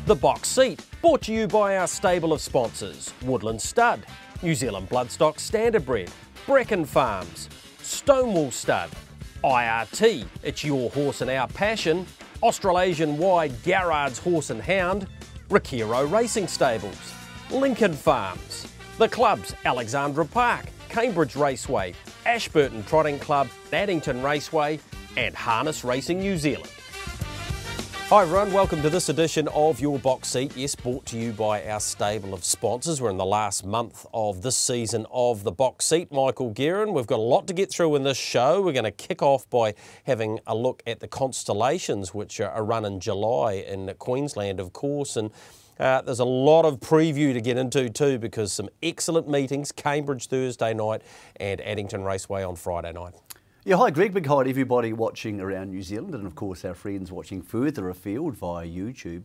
The Box Seat, brought to you by our stable of sponsors: Woodland Stud, New Zealand Bloodstock Standardbred, Brecken Farms, Stonewall Stud, IRT, it's your horse and our passion, Australasian-wide Garrard's Horse and Hound, Rakiro Racing Stables, Lincoln Farms, the clubs Alexandra Park, Cambridge Raceway, Ashburton Trotting Club, Addington Raceway and Harness Racing New Zealand. Hi everyone, welcome to this edition of Your Box Seat. Yes, brought to you by our stable of sponsors. We're in the last month of this season of The Box Seat. Michael Guerin, we've got a lot to get through in this show. We're going to kick off by having a look at the Constellations, which are run in July in Queensland, of course. And there's a lot of preview to get into too, because some excellent meetings, Cambridge Thursday night and Addington Raceway on Friday night. Yeah, hi Greg, big hi to everybody watching around New Zealand and of course our friends watching further afield via YouTube.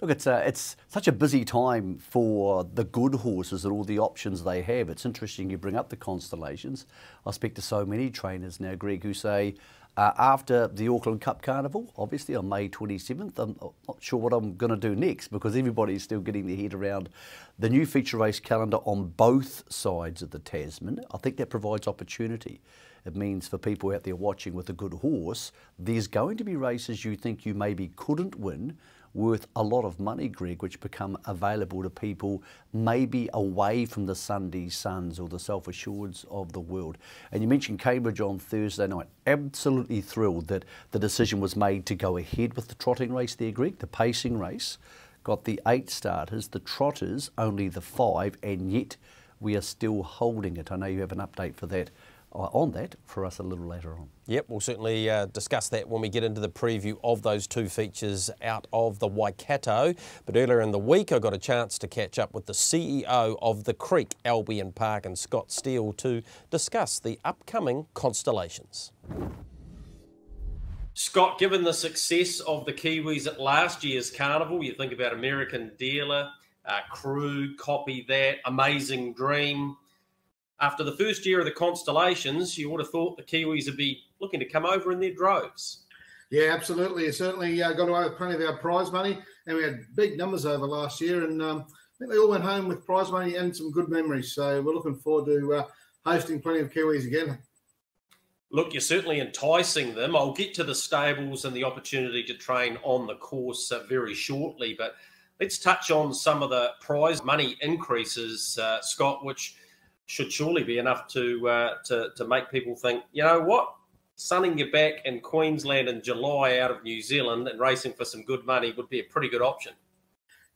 Look, it's such a busy time for the good horses and all the options they have. It's interesting you bring up the Constellations. I speak to so many trainers now, Greg, who say after the Auckland Cup Carnival, obviously on May 27th, I'm not sure what I'm going to do next, because everybody's still getting their head around the new feature race calendar on both sides of the Tasman. I think that provides opportunity. It means for people out there watching with a good horse, there's going to be races you think you maybe couldn't win worth a lot of money, Greg, which become available to people maybe away from the Sunday Suns or the Self-Assureds of the world. And you mentioned Cambridge on Thursday night. Absolutely thrilled that the decision was made to go ahead with the trotting race there, Greg. The pacing race got the 8 starters, the trotters only the 5, and yet we are still holding it. I know you have an update for that. On that for us a little later on. Yep, we'll certainly discuss that when we get into the preview of those two features out of the Waikato. But earlier in the week, I got a chance to catch up with the CEO of the Creek, Albion Park, and Scott Steele to discuss the upcoming Constellations. Scott, given the success of the Kiwis at last year's carnival, you think about American Dealer, Crew, Copy That, Amazing Dream. After the first year of the Constellations, you would have thought the Kiwis would be looking to come over in their droves. Yeah, absolutely. It certainly got away with plenty of our prize money, and we had big numbers over last year, and I think they all went home with prize money and some good memories. So we're looking forward to hosting plenty of Kiwis again. Look, you're certainly enticing them. I'll get to the stables and the opportunity to train on the course very shortly, but let's touch on some of the prize money increases, Scott, which should surely be enough to make people think, you know what, sunning your back in Queensland in July out of New Zealand and racing for some good money would be a pretty good option.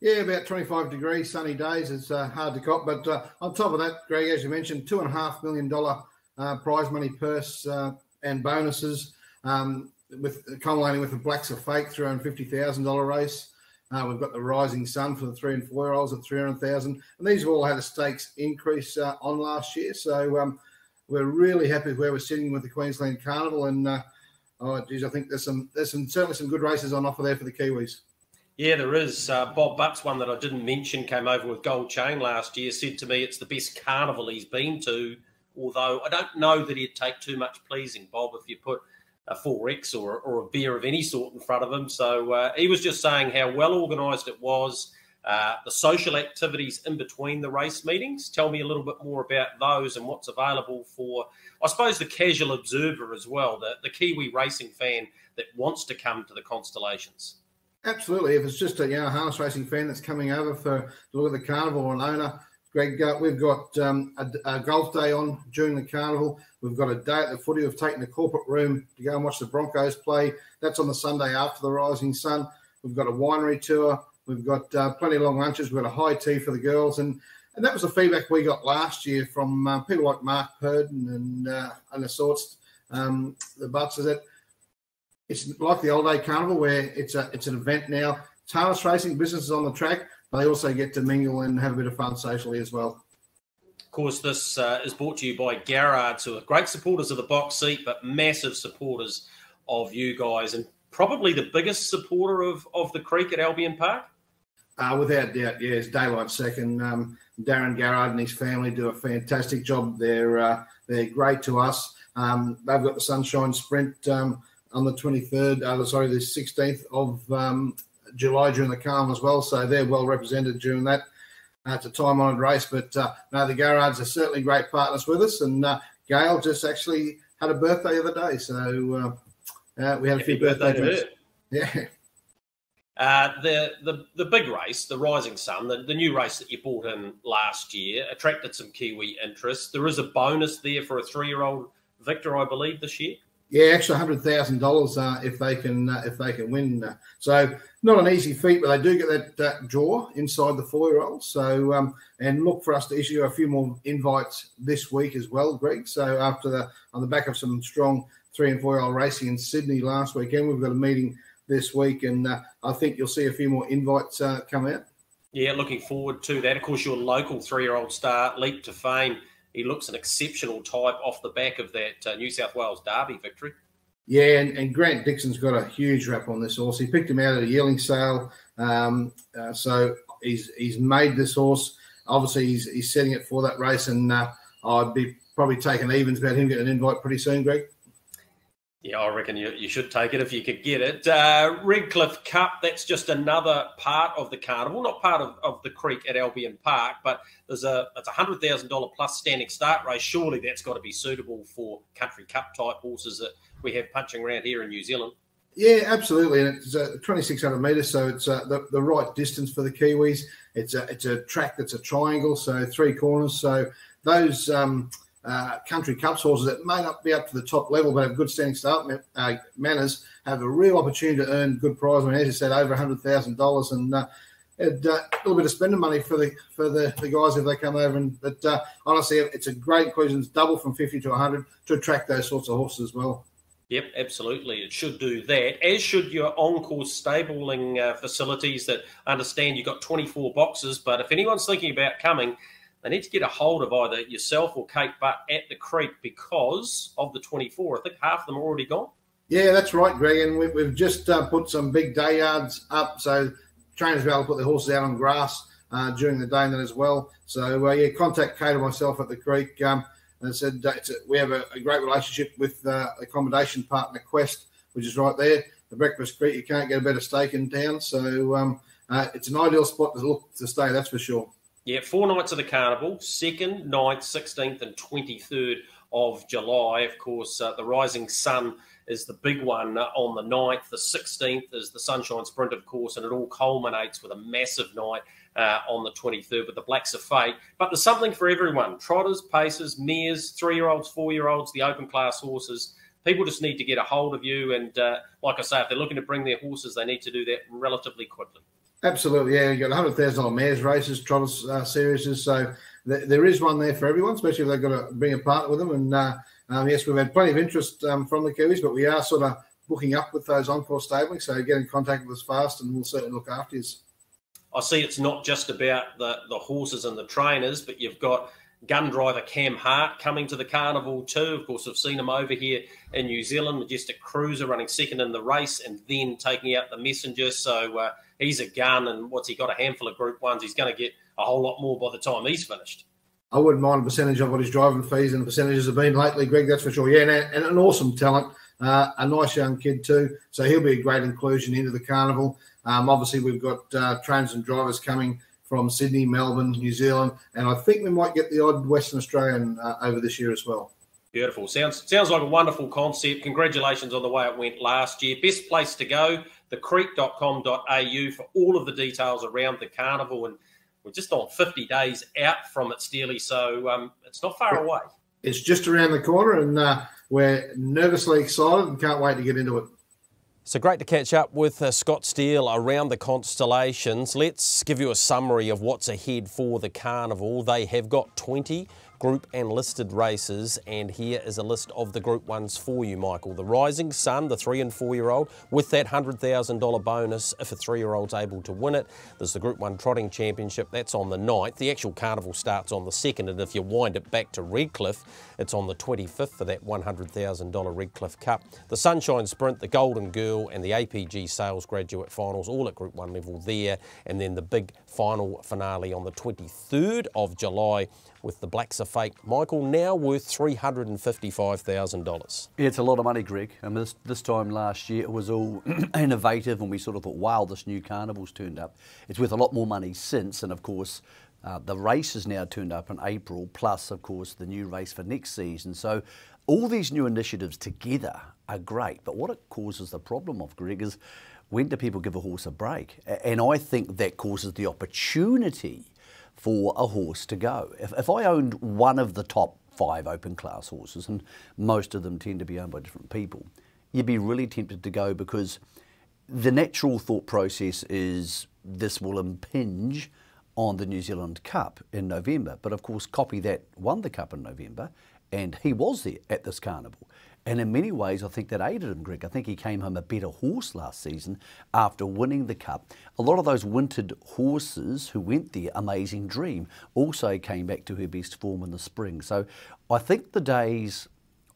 Yeah, about 25 degrees, sunny days. It's hard to cop. But on top of that, Greg, as you mentioned, $2.5 million prize money purse and bonuses, with culminating with the Blacks of Fake $350,000 race. We've got the Rising Sun for the 3 and 4-year-olds at $300,000, and these have all had a stakes increase on last year. So we're really happy with where we're sitting with the Queensland Carnival, and I think there's certainly some good races on offer there for the Kiwis. Yeah, there is. Bob Butts, one that I didn't mention, came over with Gold Chain last year, said to me it's the best carnival he's been to, although I don't know that he'd take too much pleasing, Bob, if you put a 4X or a beer of any sort in front of him. So he was just saying how well organised it was, the social activities in between the race meetings. Tell me a little bit more about those and what's available for, I suppose, the casual observer as well, the Kiwi racing fan that wants to come to the Constellations. Absolutely. If it's just a harness racing fan that's coming over to look at the carnival, or an owner, Greg, we've got a golf day on during the carnival. We've got a day at the footy. We've taken the corporate room to go and watch the Broncos play. That's on the Sunday after the Rising Sun. We've got a winery tour. We've got plenty of long lunches. We've got a high tea for the girls. And that was the feedback we got last year from people like Mark Purden and the sorts, the Butts, is that it's like the old day carnival where it's an event now. It's harness racing, business is on the track, but they also get to mingle and have a bit of fun socially as well. Of course, this is brought to you by Garrard's, who are great supporters of the Box Seat, but massive supporters of you guys, and probably the biggest supporter of the Creek at Albion Park. Without doubt, yeah, it's daylight second. Darren Garrard and his family do a fantastic job. They're great to us. They've got the Sunshine Sprint on the 23rd, the 16th of July during the Carnival as well, so they're well represented during that. It's a time-honoured race, but no, the Garrards are certainly great partners with us, and Gail just actually had a birthday the other day, so we had a few birthday drinks. Yeah. The big race, the Rising Sun, the new race that you bought in last year, attracted some Kiwi interest. There is a bonus there for a 3-year-old victor, I believe, this year. Yeah, extra $100,000 if they can win. So not an easy feat, but they do get that draw inside the 4-year-olds. So and look for us to issue a few more invites this week as well, Greg. So on the back of some strong 3- and 4-year-old racing in Sydney last weekend, we've got a meeting this week, and I think you'll see a few more invites come out. Yeah, looking forward to that. Of course, your local 3-year-old star, Leap to Fame. He looks an exceptional type off the back of that New South Wales Derby victory. Yeah, and Grant Dixon's got a huge rap on this horse. He picked him out at a yearling sale, so he's made this horse. Obviously, he's setting it for that race, and I'd be probably taking evens about him getting an invite pretty soon, Greg. Yeah, I reckon you should take it if you could get it. Redcliffe Cup, that's just another part of the carnival, not part of the creek at Albion Park, but it's a $100,000 plus standing start race. Surely that's got to be suitable for country cup type horses that we have punching around here in New Zealand. Yeah, absolutely. And it's 2,600 metres, so it's the right distance for the Kiwis. It's a track that's a triangle, so 3 corners. So those country cups horses that may not be up to the top level but have good standing start manners have a real opportunity to earn good prize money. As you said, over $100,000, and a little bit of spending money for the guys if they come over. But honestly, it's a great inclusion. It's double from 50 to 100 to attract those sorts of horses as well. Yep, absolutely. It should do that, as should your on-course stabling facilities that I understand you've got 24 boxes. But if anyone's thinking about coming, they need to get a hold of either yourself or Kate Butt at the creek, because of the 24, I think half of them are already gone. Yeah, that's right, Greg. And we've just put some big day yards up, so trainers will be able to put their horses out on grass during the day and then as well. So, yeah, contact Kate or myself at the creek. And I said we have a great relationship with accommodation partner Quest, which is right there. The Breakfast Creek, you can't get a better steak in town. So it's an ideal spot to stay, that's for sure. Yeah, 4 nights of the carnival, 2nd, 9th, 16th and 23rd of July. Of course, the Rising Sun is the big one on the 9th. The 16th is the Sunshine Sprint, of course, and it all culminates with a massive night on the 23rd with the Blacks of Fate. But there's something for everyone. Trotters, pacers, mares, 3-year-olds, 4-year-olds, the open class horses. People just need to get a hold of you. And like I say, if they're looking to bring their horses, they need to do that relatively quickly. Absolutely, yeah. You've got $100,000 mares races, trotters series, so there is one there for everyone, especially if they've got to bring a partner with them. And yes, we've had plenty of interest from the Kiwis, but we are sort of booking up with those on-course stabling, so get in contact with us fast and we'll certainly look after you. I see it's not just about the horses and the trainers, but you've got gun driver Cam Hart coming to the carnival too. Of course, we've seen him over here in New Zealand, Majestic Cruiser running 2nd in the race and then taking out the Messenger. So he's a gun, and what's he got, a handful of Group 1s. He's going to get a whole lot more by the time he's finished. I wouldn't mind a percentage of what his driving fees and percentages have been lately, Greg, that's for sure. Yeah, and an awesome talent, a nice young kid too. So he'll be a great inclusion into the carnival. Obviously, we've got trainers and drivers coming from Sydney, Melbourne, New Zealand, and I think we might get the odd Western Australian over this year as well. Beautiful. Sounds like a wonderful concept. Congratulations on the way it went last year. Best place to go, thecreek.com.au for all of the details around the carnival. And we're just on 50 days out from it, Steely, so it's not far away. It's just around the corner, and we're nervously excited and can't wait to get into it. So great to catch up with Scott Steele around the constellations. Let's give you a summary of what's ahead for the carnival. They have got 20 group and listed races, and here is a list of the Group 1s for you, Michael. The Rising Sun, the 3- and 4-year-old, with that $100,000 bonus if a 3-year-old's able to win it. There's the Group 1 Trotting Championship, that's on the 9th. The actual carnival starts on the 2nd, and if you wind it back to Redcliffe, it's on the 25th for that $100,000 Redcliffe Cup. The Sunshine Sprint, the Golden Girl, and the APG Sales Graduate Finals, all at Group 1 level there. And then the big final finale on the 23rd of July with the Blacks Are Fake, Michael, now worth $355,000. Yeah, it's a lot of money, Greg. And this time last year it was all innovative and we sort of thought, wow, this new carnival's turned up. It's worth a lot more money since, and of course the race has now turned up in April, plus of course the new race for next season. So all these new initiatives together are great, but what it causes the problem of, Greg, is when do people give a horse a break? And I think that causes the opportunity for a horse to go. If I owned one of the top 5 open class horses, and most of them tend to be owned by different people, you'd be really tempted to go, because the natural thought process is this will impinge on the New Zealand Cup in November. But of course, Copy That won the Cup in November, and he was there at this carnival. And in many ways, I think that aided him, Greg. I think he came home a better horse last season after winning the Cup. A lot of those wintered horses who went there, Amazing Dream, also came back to her best form in the spring. So I think the days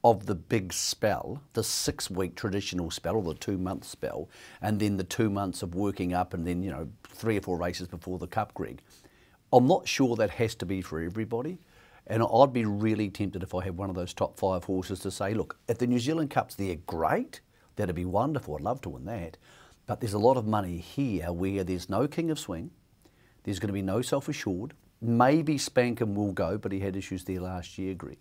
of the big spell, the 6-week traditional spell, or the 2-month spell, and then the 2 months of working up, and then, you know, 3 or 4 races before the Cup, Greg, I'm not sure that has to be for everybody. And I'd be really tempted if I had one of those top 5 horses to say, look, if the New Zealand Cup's there, great. That'd be wonderful. I'd love to win that. But there's a lot of money here where there's no King of Swing. There's going to be no Self-Assured. Maybe Spankham will go, but he had issues there last year, Greg.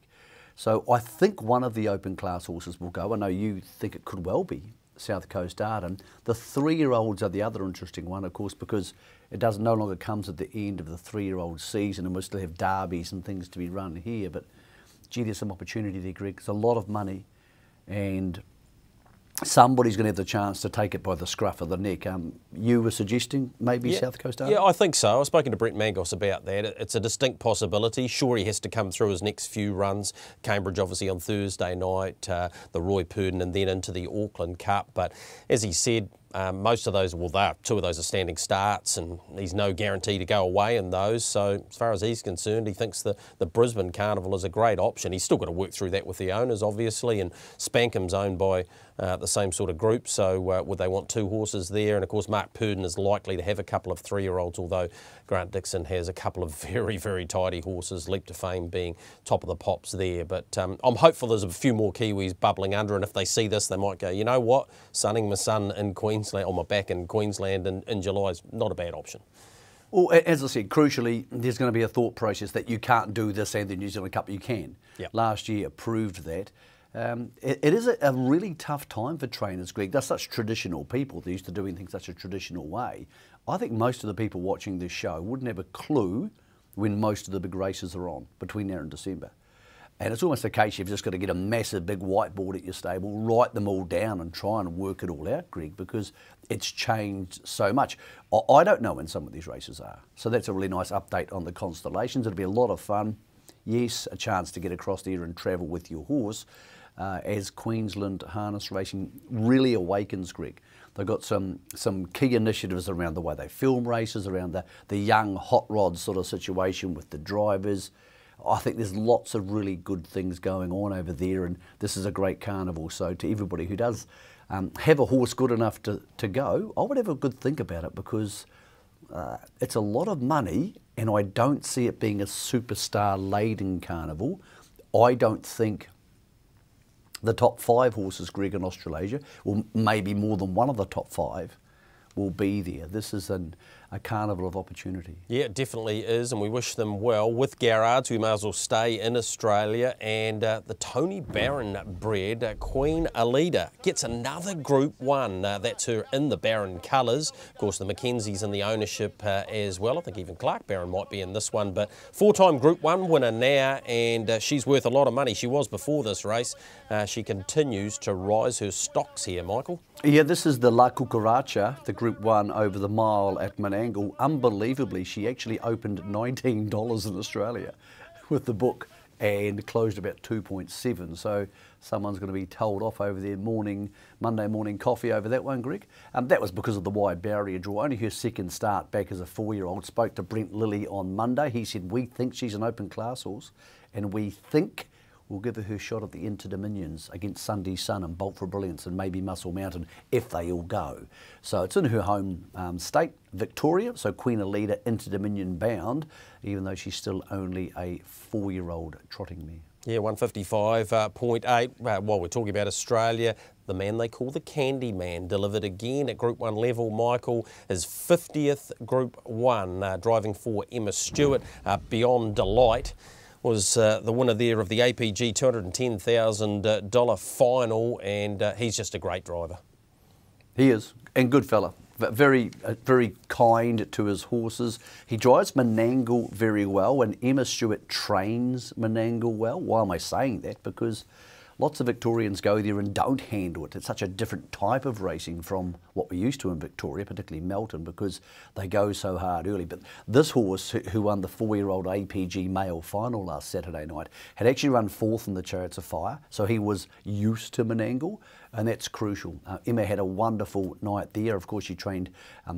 So I think one of the open class horses will go. I know you think it could well be South Coast Arden. The 3-year-olds are the other interesting one, of course, because it no longer comes at the end of the 3-year-old season, and we still have derbies and things to be run here. But gee, there's some opportunity there, Greg. It's a lot of money, and somebody's going to have the chance to take it by the scruff of the neck. You were suggesting maybe South Coast Arden? Yeah, I think so. I've spoken to Brett Mangos about that. It's a distinct possibility. Sure, he has to come through his next few runs. Cambridge, obviously, on Thursday night, the Roy Purdon, and then into the Auckland Cup. But as he said, most of those, well, 2 of those are standing starts, and he's no guarantee to go away in those. So as far as he's concerned, he thinks the Brisbane Carnival is a great option. He's still got to work through that with the owners, obviously, and Spankham's owned by the same sort of group, so would they want 2 horses there? And of course, Mark Purdon is likely to have a couple of 3-year-olds, although Grant Dixon has a couple of very, very tidy horses, Leap to Fame being top of the pops there. But I'm hopeful there's a few more Kiwis bubbling under, and if they see this, they might go, you know what, sunning my son in Queensland, on my back in Queensland in July is not a bad option. Well, as I said, crucially, there's going to be a thought process that you can't do this and the New Zealand Cup. You can. Yep. Last year proved that. It is a really tough time for trainers, Greg. They're such traditional people. They're used to doing things such a traditional way. I think most of the people watching this show wouldn't have a clue when most of the big races are on between now and December. And it's almost a case you've just got to get a massive big whiteboard at your stable, write them all down and try and work it all out, Greg, because it's changed so much. I don't know when some of these races are. So that's a really nice update on the constellations. It'll be a lot of fun. Yes, a chance to get across there and travel with your horse as Queensland harness racing really awakens, Greg. They've got some key initiatives around the way they film races, around the young hot rod sort of situation with the drivers. I think there's lots of really good things going on over there, and this is a great carnival. So to everybody who does have a horse good enough to go, I would have a good think about it, because it's a lot of money, and I don't see it being a superstar-laden carnival. I don't think the top 5 horses, Greg, in Australasia, or maybe more than one of the top 5, will be there. This is a carnival of opportunity. Yeah, it definitely is, and we wish them well. With Garrards, we may as well stay in Australia, and the Tony Barron bred Queen Alida gets another Group 1. That's her in the Barron colours. Of course, the Mackenzies in the ownership as well. I think even Clark Barron might be in this one, but 4-time Group 1 winner now, and she's worth a lot of money. She was before this race. She continues to rise her stocks here, Michael. Yeah, this is the La Cucaracha, the Group 1 over the mile at Menangle. Unbelievably, she actually opened $19 in Australia with the book and closed about 2.7. So someone's going to be told off over their Monday morning coffee over that one, Greg. That was because of the wide barrier draw. Only her second start back as a 4-year-old. Spoke to Brent Lilly on Monday. He said, we think she's an open class horse, and we think will give her her shot at the Inter-Dominions against Sunday Sun and Bolt for Brilliance and maybe Muscle Mountain if they all go. So it's in her home state, Victoria, so Queen Elida Inter-Dominion bound, even though she's still only a 4-year-old trotting mare. Yeah, 155.8. While we're talking about Australia, the man they call the Candy Man delivered again at Group 1 level. Michael, his 50th Group 1, driving for Emma Stewart. Beyond Delight was the winner there of the APG $210,000 final, and he's just a great driver. He is, and good fella. Very kind to his horses. He drives Menangle very well, and Emma Stewart trains Menangle well. Why am I saying that? Because lots of Victorians go there and don't handle it. It's such a different type of racing from what we're used to in Victoria, particularly Melton, because they go so hard early. But this horse, who won the 4-year-old APG male final last Saturday night, had actually run 4th in the Chariots of Fire, so he was used to Menangle, and that's crucial. Emma had a wonderful night there. Of course, she trained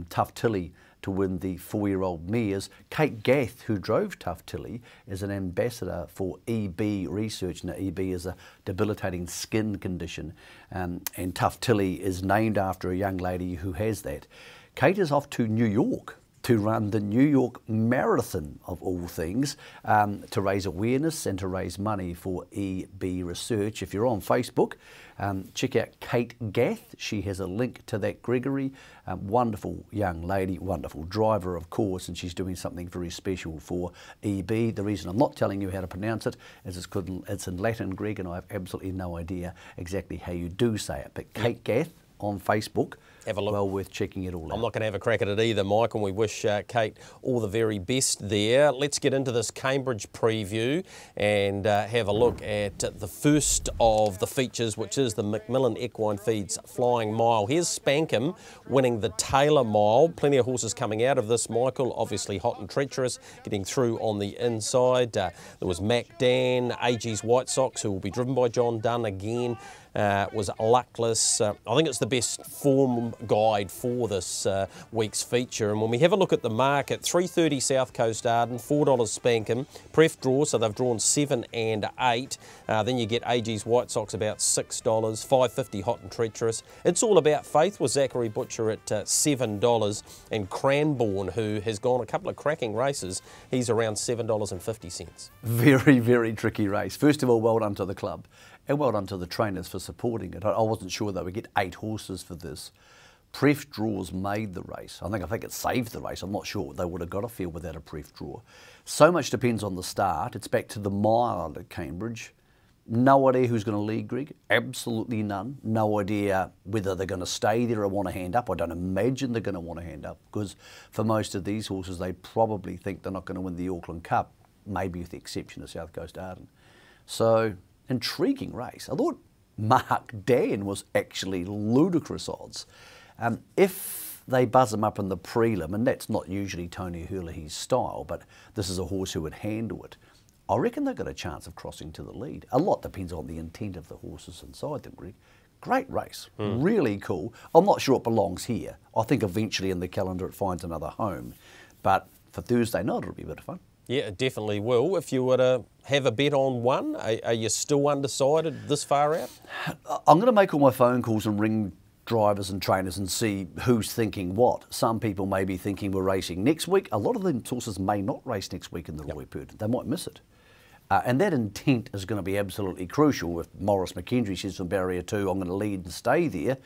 Tough Tilly to win the 4-year-old mares. Kate Gath, who drove Tough Tilly, is an ambassador for EB research. Now, EB is a debilitating skin condition, and Tough Tilly is named after a young lady who has that. Kate is off to New York to run the New York Marathon, of all things, to raise awareness and to raise money for EB research. If you're on Facebook, check out Kate Gath. She has a link to that, Gregory. Wonderful young lady, wonderful driver, of course, and she's doing something very special for EB. The reason I'm not telling you how to pronounce it is it's in Latin, Greg, and I have absolutely no idea exactly how you do say it. But Kate Gath on Facebook, have a look. Well worth checking it all out. I'm not going to have a crack at it either, Mike, and we wish Kate all the very best there. Let's get into this Cambridge preview and have a look at the first of the features, which is the Macmillan Equine Feeds Flying Mile. Here's Spankham winning the Taylor Mile. Plenty of horses coming out of this, Michael. Obviously Hot and Treacherous getting through on the inside. There was Mac Dan, AG's White Sox, who will be driven by John Dunn again. Was Luckless. I think it's the best form guide for this week's feature. And when we have a look at the market, $3.30 South Coast Arden, $4 Spankham, Pref draw, so they've drawn 7 and 8. Then you get AG's White Sox about $6, $5.50 Hot and Treacherous. It's all about faith with Zachary Butcher at $7, and Cranbourne, who has gone a couple of cracking races, he's around $7.50. Very, very tricky race. First of all, well done to the club. And well done to the trainers for supporting it. I wasn't sure they would get 8 horses for this. Pref draws made the race. I think it saved the race. I'm not sure they would have got a field without a pref draw. So much depends on the start. It's back to the mile at Cambridge. No idea who's going to lead, Greg. Absolutely none. No idea whether they're going to stay there or want to hand up. I don't imagine they're going to want to hand up, because for most of these horses, they probably think they're not going to win the Auckland Cup, maybe with the exception of South Coast Arden. So, intriguing race. I thought Mark Dan was actually ludicrous odds. If they buzz him up in the prelim, and that's not usually Tony Hurley's style, but this is a horse who would handle it, I reckon they've got a chance of crossing to the lead. A lot depends on the intent of the horses inside them, Greg. Great race, really cool. I'm not sure it belongs here. I think eventually in the calendar it finds another home. But for Thursday night, it'll be a bit of fun. Yeah, it definitely will. If you were to have a bet on one, are you still undecided this far out? I'm going to make all my phone calls and ring drivers and trainers and see who's thinking what. Some people may be thinking we're racing next week. A lot of the horses may not race next week in the Roy Purton. They might miss it. And that intent is going to be absolutely crucial. If Maurice McKendry says from barrier 2, I'm going to lead and stay there,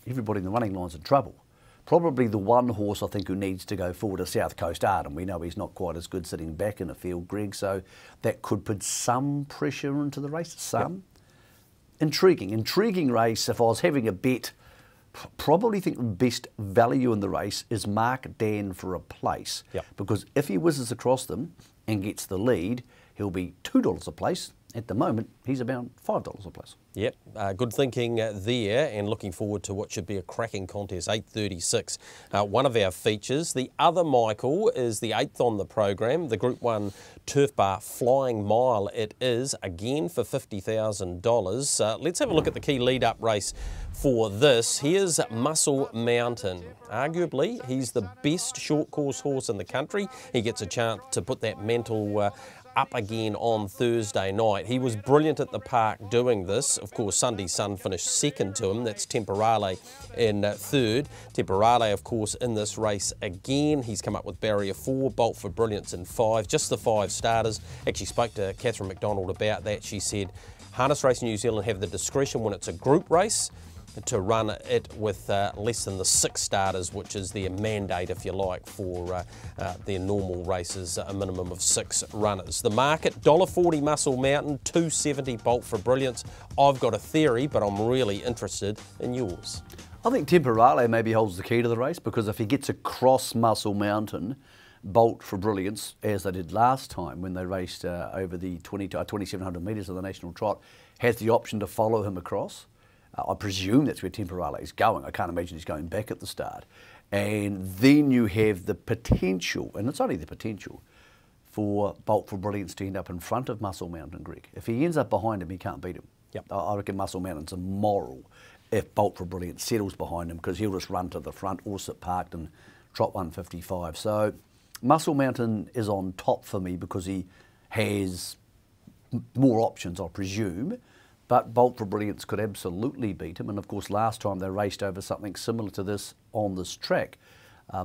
everybody in the running line's in trouble. Probably the one horse I think who needs to go forward is South Coast Arden. We know he's not quite as good sitting back in a field, Greg, so that could put some pressure into the race, some. Yep. Intriguing race. If I was having a bet, probably think the best value in the race is Mark Dan for a place. Yep. Because if he whizzes across them and gets the lead, he'll be $2 a place. At the moment, he's about $5 a place. Yep, good thinking there, and looking forward to what should be a cracking contest, 8:36. One of our features. The other, Michael, is the 8th on the program, the Group 1 Turf Bar Flying Mile. It is, again, for $50,000. Let's have a look at the key lead-up race for this. Here's Muscle Mountain. Arguably, he's the best short course horse in the country. He gets a chance to put that mental up again on Thursday night. He was brilliant at the park doing this. Of course, Sunday Sun finished second to him. That's Temporale in third. Temporale, of course, in this race again. He's come up with barrier 4, Bolt for Brilliance in 5. Just the 5 starters. Actually spoke to Catherine McDonald about that. She said Harness Racing New Zealand have the discretion when it's a group race to run it with less than the 6 starters, which is their mandate, if you like, for their normal races, a minimum of 6 runners. The market, $1.40 Muscle Mountain, $2.70 Bolt for Brilliance. I've got a theory, but I'm really interested in yours. I think Temporale maybe holds the key to the race, because if he gets across Muscle Mountain, Bolt for Brilliance, as they did last time when they raced over the 2,700 metres of the National Trot, has the option to follow him across. I presume that's where Temporale is going. I can't imagine he's going back at the start. And then you have the potential, and it's only the potential, for Bolt for Brilliance to end up in front of Muscle Mountain, Greg. If he ends up behind him, he can't beat him. Yep. I reckon Muscle Mountain's immoral if Bolt for Brilliance settles behind him, because he'll just run to the front or sit parked and trot 155. So Muscle Mountain is on top for me because he has more options, I presume. But Bolt for Brilliance could absolutely beat him. And of course, last time they raced over something similar to this on this track,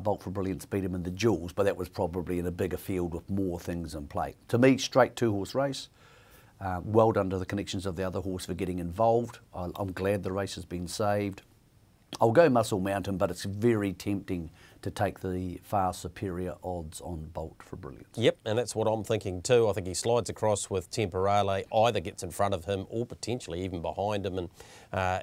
Bolt for Brilliance beat him in the Jewels, but that was probably in a bigger field with more things in play. To me, straight 2-horse race. Well done to the connections of the other horse for getting involved. I'm glad the race has been saved. I'll go Muscle Mountain, but it's very tempting to take the far superior odds on Bolt for Brilliance. Yep, and that's what I'm thinking too. I think he slides across with Temporale, either gets in front of him or potentially even behind him. And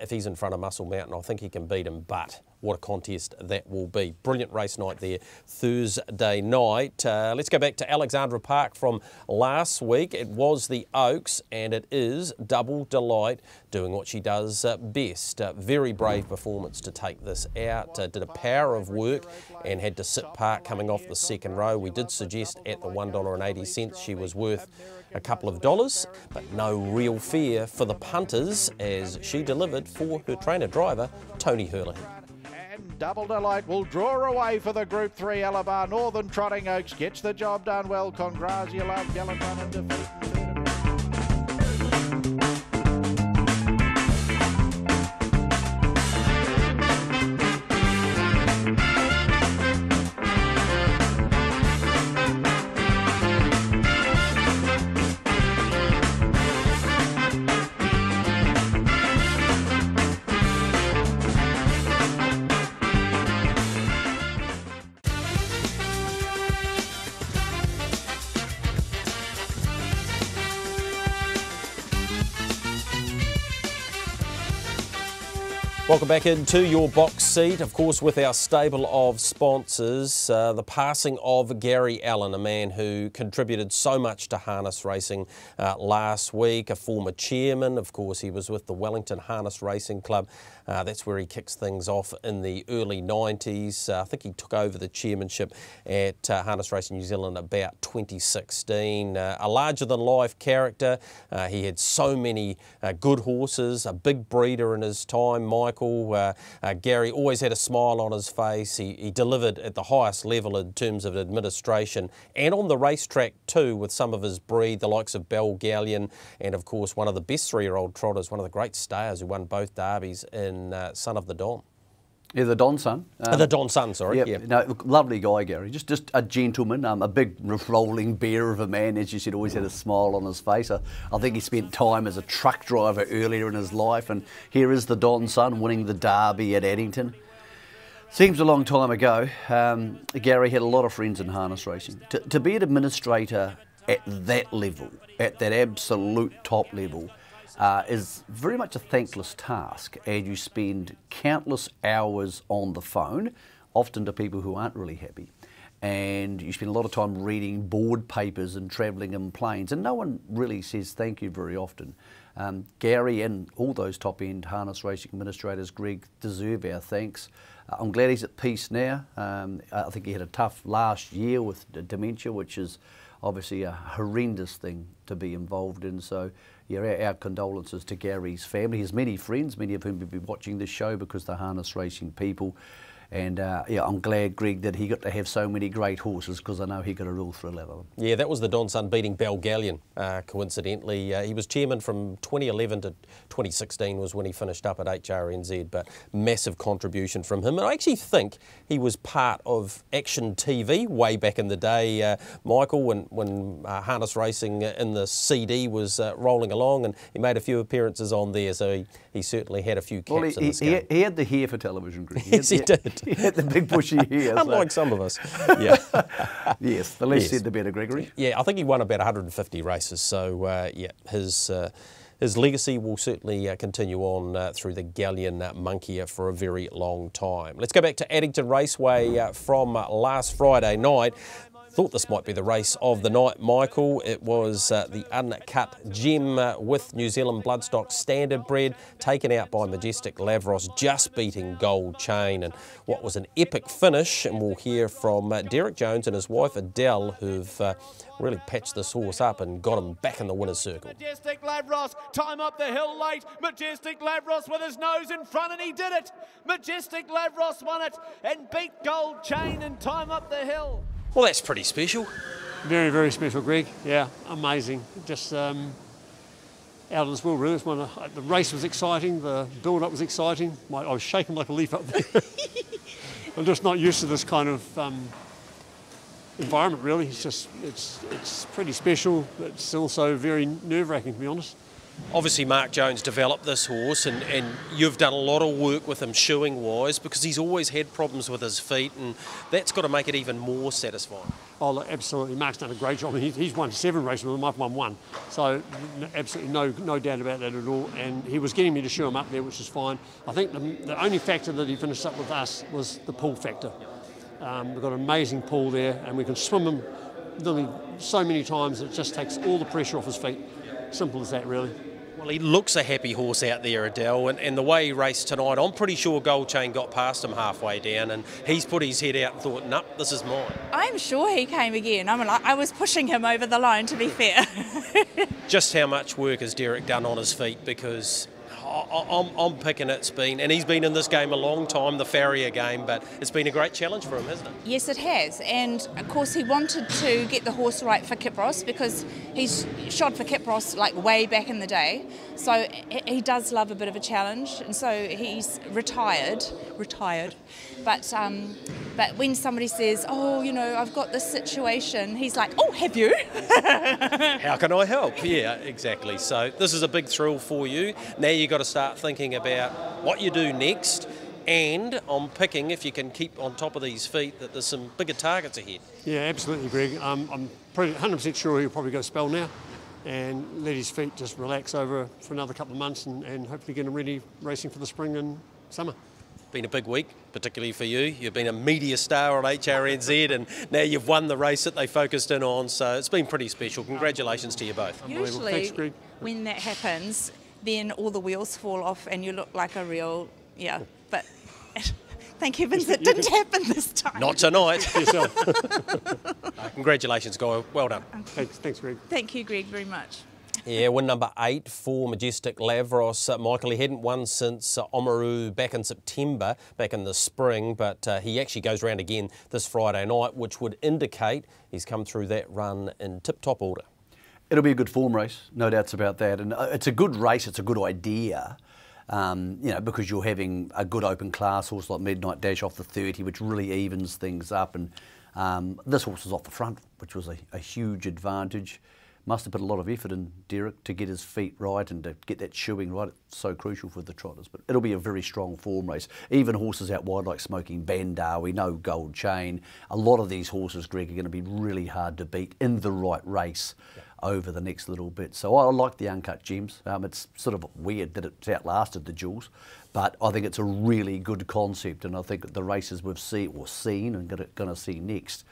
if he's in front of Muscle Mountain, I think he can beat him. But what a contest that will be. Brilliant race night there Thursday night. Let's go back to Alexandra Park from last week. It was the Oaks, and it is Double Delight doing what she does best. Very brave performance to take this out. Did a power of work and had to sit park coming off the second row. We did suggest at the $1.80 she was worth a couple of dollars, but no real fear for the punters as she delivered for her trainer-driver, Tony Hurley. And Double Delight will draw away for the Group 3 Alabar. Northern Trotting Oaks gets the job done well. Congratulations, gallant run and defeat. Welcome back into your box seat, of course, with our stable of sponsors. The passing of Gary Allen, a man who contributed so much to harness racing last week, a former chairman. Of course, he was with the Wellington Harness Racing Club. That's where he kicks things off in the early 90s. I think he took over the chairmanship at Harness Racing New Zealand about 2016. A larger-than-life character. He had so many good horses, a big breeder in his time, Michael. Gary always had a smile on his face. He delivered at the highest level in terms of administration and on the racetrack too, with some of his breed, the likes of Bell Galleon, and of course one of the best 3-year-old trotters, one of the great stayers who won both derbies in Son of the Don. Yeah, the Don Son. The Don Son, sorry. Yeah. No, lovely guy, Gary. Just a gentleman, a big rolling bear of a man, as you said, always had a smile on his face. I think he spent time as a truck driver earlier in his life, and here is the Don Son winning the Derby at Addington. Seems a long time ago. Gary had a lot of friends in harness racing. To be an administrator at that level, at that absolute top level, is very much a thankless task, and you spend countless hours on the phone, often to people who aren't really happy, and you spend a lot of time reading board papers and travelling in planes, and no one really says thank you very often. Gary and all those top-end harness racing administrators, Greg, deserve our thanks. I'm glad he's at peace now. I think he had a tough last year with dementia, which is obviously a horrendous thing to be involved in. So, yeah, our condolences to Gary's family. He has many friends, many of whom will be watching this show because they're harness racing people. And yeah, I'm glad, Greg, that he got to have so many great horses, because I know he got a real thrill out of them. Yeah, that was the Don Son beating Belgallion, coincidentally. He was chairman from 2011 to 2016 was when he finished up at HRNZ, but massive contribution from him. And I actually think he was part of Action TV way back in the day, Michael, when harness racing in the CD was rolling along, and he made a few appearances on there, so he certainly had a few caps in this game. He had the hair for television, Greg. Yes, he did. He had the big bushy hair. Unlike some of us. Yeah. Yes, the less Yes. said the better, Gregory. Yeah, I think he won about 150 races, so yeah, his legacy will certainly continue on through the Galleon Monkey for a very long time. Let's go back to Addington Raceway from last Friday night. Thought this might be the race of the night, Michael. It was the Uncut Gem with New Zealand Bloodstock Standard Bred, taken out by Majestic Lavros, just beating Gold Chain, and what was an epic finish. And we'll hear from Derek Jones and his wife Adele, who've really patched this horse up and got him back in the winner's circle. Majestic Lavros, time up the hill late. Majestic Lavros with his nose in front, and he did it. Majestic Lavros won it and beat Gold Chain in time up the hill. Well, that's pretty special. Very, very special, Greg. Yeah, amazing. Just out of this world, really. The race was exciting, the build-up was exciting. I was shaking like a leaf up there. I'm just not used to this kind of environment, really. It's pretty special. It's also very nerve-wracking, to be honest. Obviously Mark Jones developed this horse, and you've done a lot of work with him shoeing wise, because he's always had problems with his feet, and that's got to make it even more satisfying. Oh, look, absolutely. Mark's done a great job. He's won 7 races with him. I've won 1. So absolutely no doubt about that at all. And he was getting me to shoe him up there, which is fine. I think the only factor that he finished up with us was the pull factor. We've got an amazing pull there, and we can swim him literally so many times it just takes all the pressure off his feet. Simple as that, really. Well, he looks a happy horse out there, Adele, and the way he raced tonight, I'm pretty sure Gold Chain got past him halfway down, and he's put his head out and thought, nope, this is mine. I'm sure he came again. I mean, I was pushing him over the line, to be fair. Just how much work has Derek done on his feet? Because I'm picking it's been, and he's been in this game a long time, the farrier game, but it's been a great challenge for him, hasn't it? Yes, it has. And of course, he wanted to get the horse right for Kipros, because he's shod for Kipros like way back in the day. So he does love a bit of a challenge, and so he's retired. But when somebody says, oh, you know, I've got this situation, he's like, oh, have you? How can I help? Yeah, exactly. So this is a big thrill for you. Now you've got to start thinking about what you do next, and I'm picking, if you can keep on top of these feet, that there's some bigger targets ahead. Yeah, absolutely, Greg. I'm pretty 100% sure he'll probably go spell now and let his feet just relax for another couple of months, and hopefully get him ready racing for the spring and summer. Been a big week, particularly for you. You've been a media star on HRNZ, and now you've won the race that they focused in on, so it's been pretty special. Congratulations to you both. Usually, Thanks, Greg. When that happens, then all the wheels fall off and you look like a real, yeah, but thank heavens it didn't happen this time. Not tonight. Yourself. Congratulations, Guy. Well done. Thanks, Greg. Thank you, Greg, very much. Yeah, win number 8 for Majestic Lavros. Michael, he hadn't won since Oamaru back in September, back in the spring, but he actually goes round again this Friday night, which would indicate he's come through that run in tip-top order. It'll be a good form race, no doubts about that. And it's a good race, it's a good idea, you know, because you're having a good open class horse like Midnight Dash off the 30, which really evens things up. And this horse was off the front, which was a huge advantage. Must have put a lot of effort in, Derek, to get his feet right and to get that shoeing right. It's so crucial for the trotters. But it'll be a very strong form race. Even horses out wide like Smoking Bandar, we know Gold Chain. A lot of these horses, Greg, are going to be really hard to beat in the right race over the next little bit. So I like the Uncut Gems. It's sort of weird that it's outlasted the Jewels, but I think it's a really good concept, and I think the races we've seen and going to see next,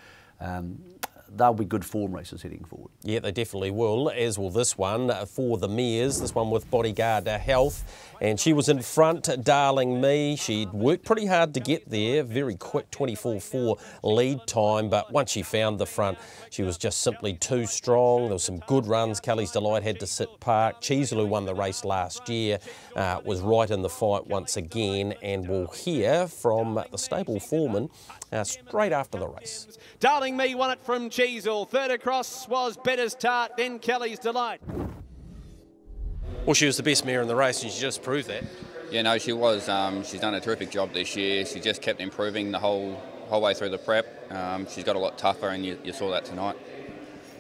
they'll be good form races heading forward. Yeah, they definitely will, as will this one for the mares, this one with Bodyguard Health. And she was in front, Darling Me. She'd worked pretty hard to get there, very quick 24.4 lead time, but once she found the front, she was just simply too strong. There was some good runs. Kelly's Delight had to sit park. Cheesaloo won the race last year, was right in the fight once again, and we'll hear from the stable foreman straight after the race. Darling Me won it from Cheezel. Third across was Better's Tart, then Kelly's Delight. Well, she was the best mare in the race, and she just proved that. Yeah, no, she was. She's done a terrific job this year. She just kept improving the whole way through the prep. She's got a lot tougher, and you saw that tonight.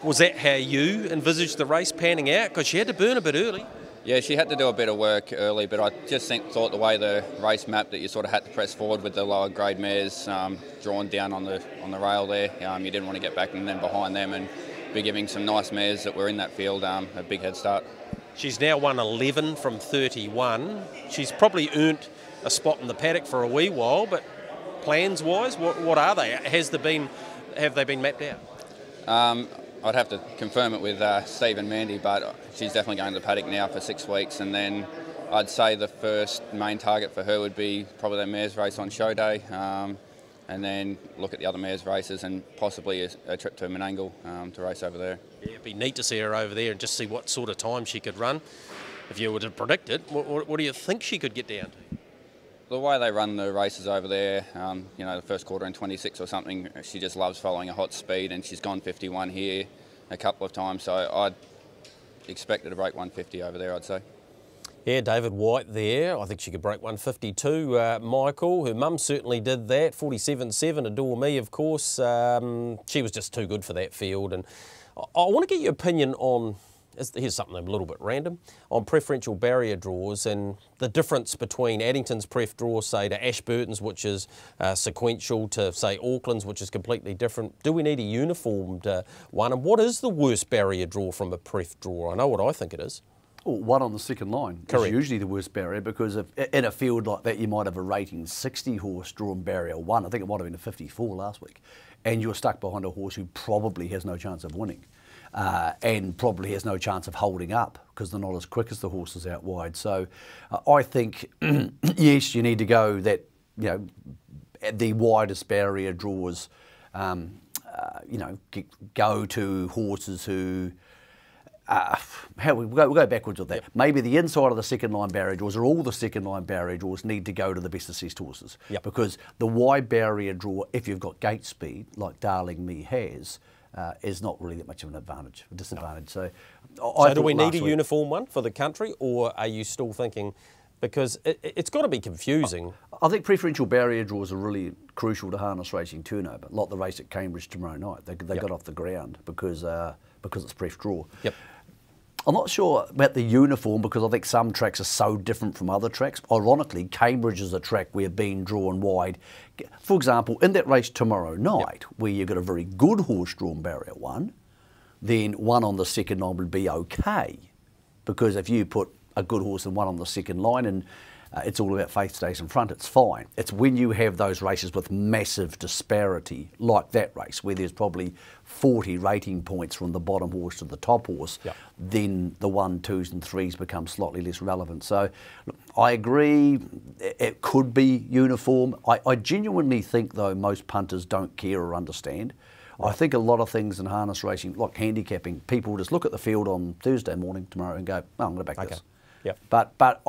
Was that how you envisaged the race panning out? Because she had to burn a bit early. Yeah, she had to do a bit of work early, but I just thought the way the race mapped that you sort of had to press forward with the lower grade mares drawn down on the rail there. You didn't want to get back and then behind them and be giving some nice mares that were in that field a big head start. She's now won 11 from 31. She's probably earned a spot in the paddock for a wee while, but plans-wise, what are they? Have they been mapped out? I'd have to confirm it with Steve and Mandy, but she's definitely going to the paddock now for 6 weeks, and then I'd say the first main target for her would be probably the mares race on show day, and then look at the other mares races and possibly a trip to Menangle to race over there. Yeah, it'd be neat to see her over there and just see what sort of time she could run. If you were to predict it, what do you think she could get down to? The way they run the races over there, the first quarter in 26 or something, she just loves following a hot speed, and she's gone 51 here a couple of times, so I'd expect her to break 150 over there, I'd say. Yeah, David White there. I think she could break 152. Michael, her mum certainly did that. 47.7, Adore Me, of course. She was just too good for that field. And I want to get your opinion on, here's something a little bit random, on preferential barrier draws and the difference between Addington's pref draw, say, to Ashburton's, which is sequential, to, say, Auckland's, which is completely different. Do we need a uniformed one? And what is the worst barrier draw from a pref draw? I know what I think it is. Well, one on the second line is usually the worst barrier, because if, in a field like that you might have a rating 60 horse drawn barrier 1. I think it might have been a 54 last week, and you're stuck behind a horse who probably has no chance of winning. And probably has no chance of holding up because they're not as quick as the horses out wide. So I think, yes, you need to go that, the widest barrier draws, go to horses who, we'll go backwards with that. Yep. Maybe the inside of the second line barrier draws, or all the second line barrier draws, need to go to the best assessed horses. Yep. Because the wide barrier draw, if you've got gate speed, like Darling Me has, is not really that much of a disadvantage. No. So do we need a uniform one for the country, or are you still thinking, because it's got to be confusing? I think preferential barrier draws are really crucial to harness racing turnover, like the race at Cambridge tomorrow night. They got off the ground because it's pref draw. Yep. I'm not sure about the uniform, because I think some tracks are so different from other tracks. Ironically, Cambridge is a track where being drawn wide. For example, in that race tomorrow night, where you've got a very good horse drawn barrier 1, then 1 on the second line would be okay. Because if you put a good horse and 1 on the second line and it's all about Faith stays in front, it's fine. It's when you have those races with massive disparity, like that race, where there's probably 40 rating points from the bottom horse to the top horse, then the 1, 2s and 3s become slightly less relevant. So look, I agree, it could be uniform. I genuinely think, though, most punters don't care or understand. Right. I think a lot of things in harness racing, like handicapping, people just look at the field on Thursday morning tomorrow and go, oh, I'm going to back this. Yep. But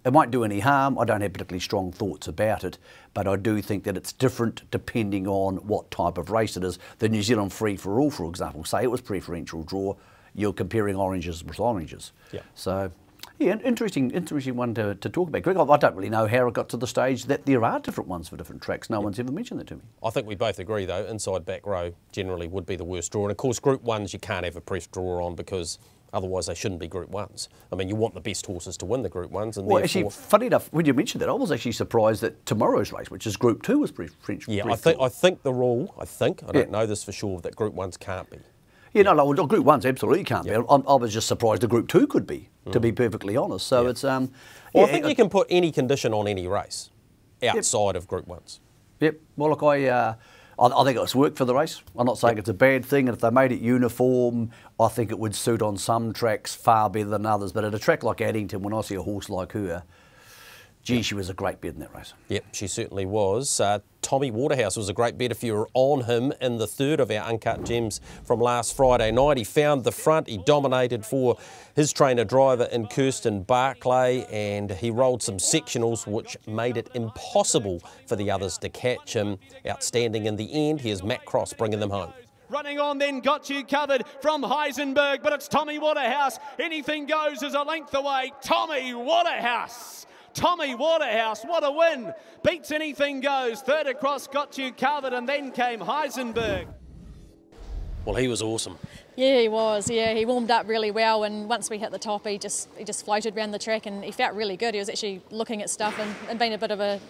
it won't do any harm. I don't have particularly strong thoughts about it, but I do think that it's different depending on what type of race it is. The New Zealand free-for-all, for example, say it was preferential draw, you're comparing oranges with oranges. Yeah. So, yeah, interesting one to talk about. Greg, I don't really know how it got to the stage that there are different ones for different tracks. No one's ever mentioned that to me. I think we both agree, though, inside back row generally would be the worst draw. And, of course, Group 1s you can't have a pref draw on, because otherwise they shouldn't be Group 1s. I mean, you want the best horses to win the Group 1s. And well, actually, funny enough, when you mentioned that, I was actually surprised that tomorrow's race, which is Group 2, was preferential. Yeah, I think the rule, I don't know this for sure, that Group 1s can't be. Yeah, no, Group 1s absolutely can't be. I was just surprised the Group 2 could be, to be perfectly honest. So it's... well, I think you can put any condition on any race outside of Group 1s. Yep. Well, look, I think it's worked for the race. I'm not saying it's a bad thing, and if they made it uniform, I think it would suit on some tracks far better than others. But at a track like Addington, when I see a horse like her, gee, she was a great bet in that race. Yep, she certainly was. Tommy Waterhouse was a great bet if you were on him in the third of our Uncut Gems from last Friday night. He found the front, he dominated for his trainer-driver in Kirsten Barclay, and he rolled some sectionals which made it impossible for the others to catch him. Outstanding in the end. Here's Matt Cross bringing them home. Running on then, Got You Covered from Heisenberg, but it's Tommy Waterhouse. Anything Goes is a length away. Tommy Waterhouse. Tommy Waterhouse, what a win. Beats Anything Goes. Third across, Got You Covered, and then came Heisenberg. Well, he was awesome. Yeah, he was. Yeah, he warmed up really well, and once we hit the top, he just floated around the track, and he felt really good. He was actually looking at stuff and being a bit of a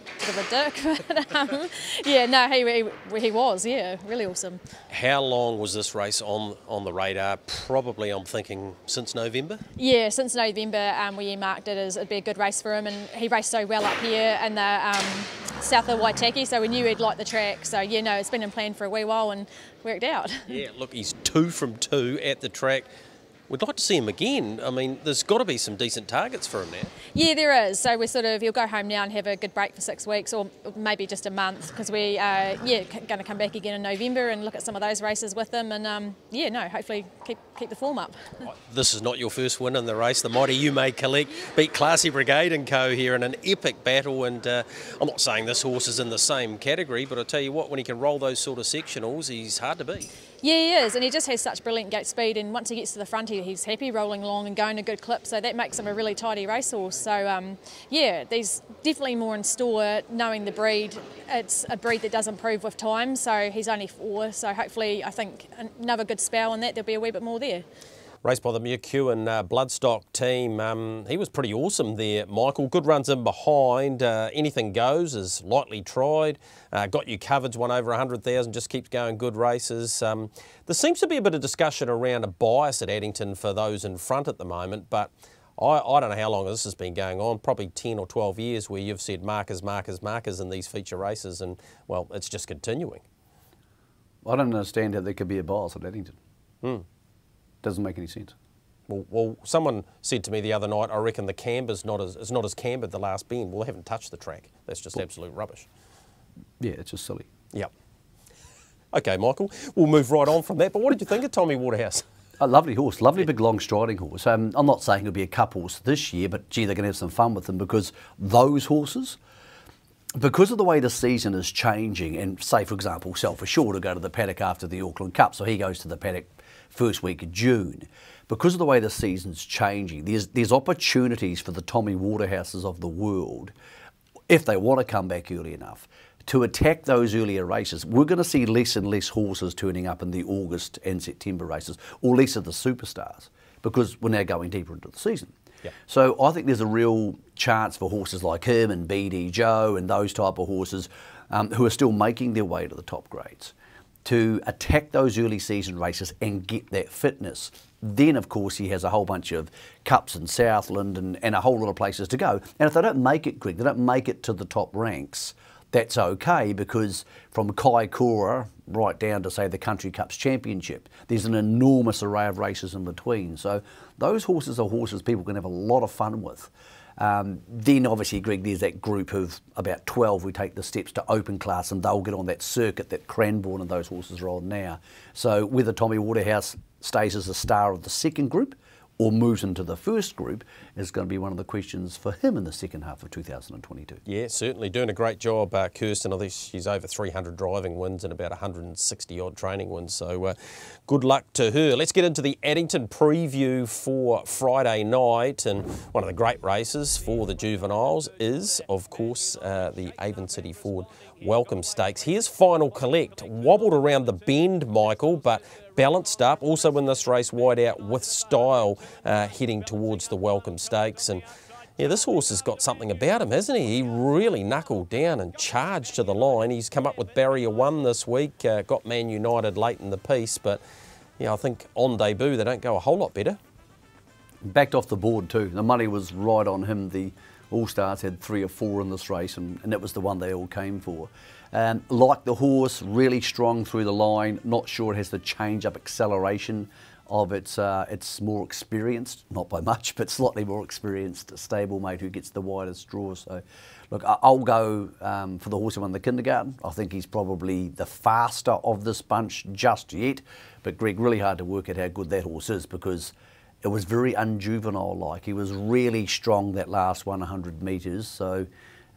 dick. But, yeah, no, he was. Yeah, really awesome. How long was this race on the radar? Probably, I'm thinking, since November. Yeah, since November, we earmarked it as it'd be a good race for him, and he raced so well up here in the south of Waitaki, so we knew he'd like the track. So yeah, no, it's been in plan for a wee while and worked out. Yeah, look, he's 2 from 2 at the track. We'd like to see him again. I mean, there's got to be some decent targets for him now. Yeah, there is. So he'll go home now and have a good break for 6 weeks, or maybe just a month, because we going to come back again in November and look at some of those races with him, and yeah, no, hopefully keep the form up. This is not your first win in the race. The mighty You May Collect beat Classy Brigade and Co here in an epic battle, and I'm not saying this horse is in the same category, but I tell you what, when he can roll those sort of sectionals, he's hard to beat. Yeah, he is, and he just has such brilliant gate speed, and once he gets to the front, he's happy rolling along and going a good clip, so that makes him a really tidy racehorse. So yeah, there's definitely more in store, knowing the breed. It's a breed that does improve with time, so he's only 4, so hopefully I think another good spell on that, there'll be a wee bit more there. Raced by the McEwen Bloodstock team. He was pretty awesome there, Michael. Good runs in behind. Anything Goes is lightly tried. Got You Covered's won over 100,000, just keeps going good races. There seems to be a bit of discussion around a bias at Addington for those in front at the moment, but I don't know how long this has been going on, probably 10 or 12 years, where you've said markers, markers, markers in these feature races, and, well, it's just continuing. I don't understand how there could be a bias at Addington. Doesn't make any sense. Well, someone said to me the other night, I reckon the camber's not as cambered the last bend. Well, they haven't touched the track. That's just absolute rubbish. Yeah, it's just silly. Yep. Okay, Michael, we'll move right on from that. But what did you think of Tommy Waterhouse? A lovely horse, lovely big long striding horse. I'm not saying he'll be a cup horse this year, but gee, they're going to have some fun with him, because those horses, because of the way the season is changing, and say, for example, Self Assured will go to the paddock after the Auckland Cup, so he goes to the paddock first week of June. Because of the way the season's changing, there's opportunities for the Tommy Waterhouses of the world, if they want to come back early enough, to attack those earlier races. We're going to see less and less horses turning up in the August and September races, or less of the superstars, because we're now going deeper into the season. Yep. So I think there's a real chance for horses like him and BD Joe and those type of horses who are still making their way to the top grades, to attack those early season races and get that fitness. Then, of course, he has a whole bunch of cups in Southland and a whole lot of places to go. And if they don't make it, Greg, they don't make it to the top ranks, that's okay, because from Kaikoura right down to, say, the Country Cups Championship, there's an enormous array of races in between. So those horses are horses people can have a lot of fun with. Then obviously, Greg, there's that group of about 12 who take the steps to open class, and they'll get on that circuit that Cranbourne and those horses are on now. So whether Tommy Waterhouse stays as a star of the second group or moves into the first group is going to be one of the questions for him in the second half of 2022. Yeah, certainly doing a great job, Kirsten. I think she's over 300 driving wins and about 160 odd training wins, so good luck to her. Let's get into the Addington preview for Friday night, and one of the great races for the juveniles is, of course, the Avon City Ford Welcome Stakes. Here's Final Collect, wobbled around the bend, Michael, but balanced up, also in this race wide out with style, heading towards the Welcome Stakes. And yeah, this horse has got something about him, hasn't he? He really knuckled down and charged to the line. He's come up with barrier 1 this week, got Man United late in the piece, but yeah, I think on debut they don't go a whole lot better. Backed off the board too. The money was right on him. The All-Stars had 3 or 4 in this race, and that was the one they all came for. Like the horse, really strong through the line. Not sure it has the change-up acceleration of its more experienced, not by much, but slightly more experienced stablemate who gets the widest draw. So, look, I'll go for the horse who won the kindergarten. I think he's probably the faster of this bunch just yet. But Greg, really hard to work out how good that horse is because it was very unjuvenile-like. He was really strong that last 100 metres. So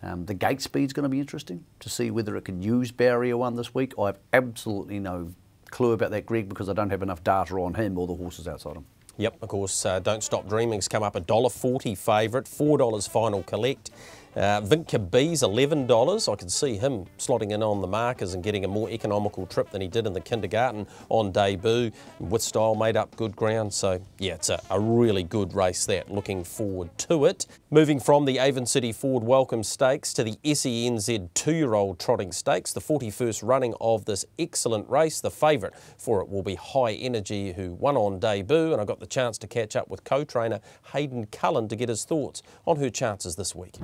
the gate speed's going to be interesting to see whether it can use barrier 1 this week. I have absolutely no clue about that, Greg, because I don't have enough data on him or the horses outside him. Yep, of course, Don't Stop Dreaming's come up $1.40 favourite, $4 final collect. Vinca B's $11. I can see him slotting in on the markers and getting a more economical trip than he did in the kindergarten on debut. With style, made up good ground. So, yeah, it's a really good race that. Looking forward to it. Moving from the Avon City Ford Welcome Stakes to the SENZ 2-year-old trotting stakes, the 41st running of this excellent race. The favourite for it will be High Energy, who won on debut, and I got the chance to catch up with co-trainer Hayden Cullen to get his thoughts on her chances this week.